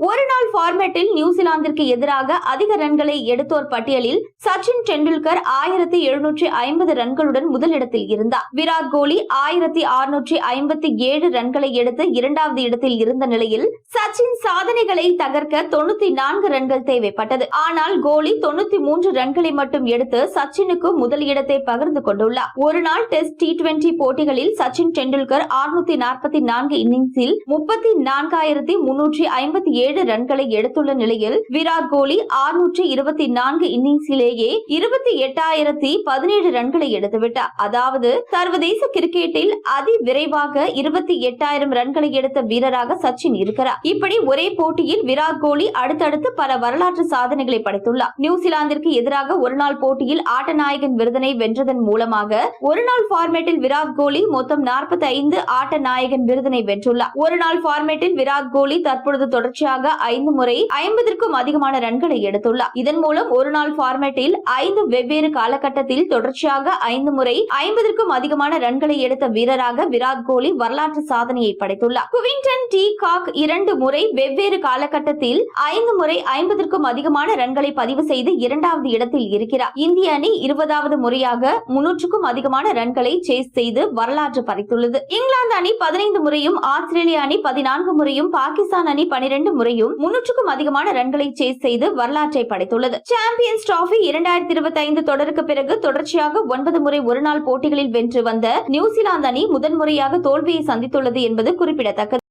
ஒருநாள் பார்மேட்டில் நியூசிலாந்திற்கு எதிராக அதிக ரன்களை எடுத்தோர் பட்டியலில் சச்சின் டெண்டுல்கர் 1750 ரன்களுடன் முதலிடத்தில் இருந்தார். விராட் கோலி 1657 ரன்களை எடுத்து இரண்டாவது இடத்தில் இருந்த நிலையில் சச்சின் சாதனைகளை தகர்க்க 94 ரன்கள் தேவைப்பட்டது. ஆனால் கோலி 93 ரன்களை மட்டும் எடுத்து சச்சினுக்கு முதல் இடத்தை பகிர்ந்து கொண்டுள்ளார். ஒருநாள் டெஸ்ட் T20 போட்டிகளில் சச்சின் டெண்டுல்கர் 644 இன்னிங்ஸில் 34,357 ரன்களை எடுத்துள்ள நிலையில் விராட் கோலி 624 இன்னிங்ஸிலேயே 28,017 ரன்களை எடுத்துவிட்டார். அதாவது சர்வதேச கிரிக்கெட்டில் அதிவிரைவாக 28,000 ரன்களை எடுத்த வீரராக சச்சின் இருக்கிறார். இப்படி ஒரே போட்டியில் விராட் கோலி அடுத்தடுத்து பல வரலாற்று சாதனைகளை படைத்துள்ளார். நியூசிலாந்திற்கு எதிராக ஒருநாள் போட்டியில் ஆட்டநாயகன் விருதினை வென்றதன் மூலமாக ஒருநாள் பார்மேட்டில் விராட் கோலி மொத்தம் 45 ஆட்டநாயகன் விருதினை வென்றுள்ளார். ஒருநாள் பார்மேட்டில் விராட் கோலி தற்பொழுது தொடர்ச்சியாக 5 முறை 50ற்கும் அதிகமான ரன்களை எடுத்துள்ளார். இதன் மூலம் ஒருநாள் பார்மேட்டில் 5 வெவ்வேறு காலகட்டத்தில் தொடர்ச்சியாக 5 முறை 50ற்கும் அதிகமான ரன்களை எடுத்த வீரராக விராட் கோலி வரலாற்று சாதனையை படைத்துள்ளார். குவிண்டன் டி காக் 2 முறை வெவ்வேறு காலகட்டத்தில் 5 முறை 50ற்கும் அதிகமான ரன்களை பதிவு செய்து இரண்டாவது இடத்தில் இருக்கிறார். இந்திய அணி 20வது முறையாக 300க்கும் அதிகமான ரன்களை சேஸ் செய்து வரலாற்று படைத்துள்ளது. இங்கிலாந்து அணி 15 முறையும், ஆஸ்திரேலிய அணி 14 முறையும், பாகிஸ்தான் அணி 12 முறையும் 300க்கும் அதிகமான ரன்களை சேஸ் செய்து வரலாற்றை படைத்துள்ளது. சாம்பியன்ஸ் டிராபி 2025 தொடருக்கு பிறகு தொடர்ச்சியாக 9 முறை ஒருநாள் போட்டிகளில் வென்று வந்த நியூசிலாந்து அணி முதன்முறையாக தோல்வியை சந்தித்துள்ளது என்பது குறிப்பிடத்தக்கது.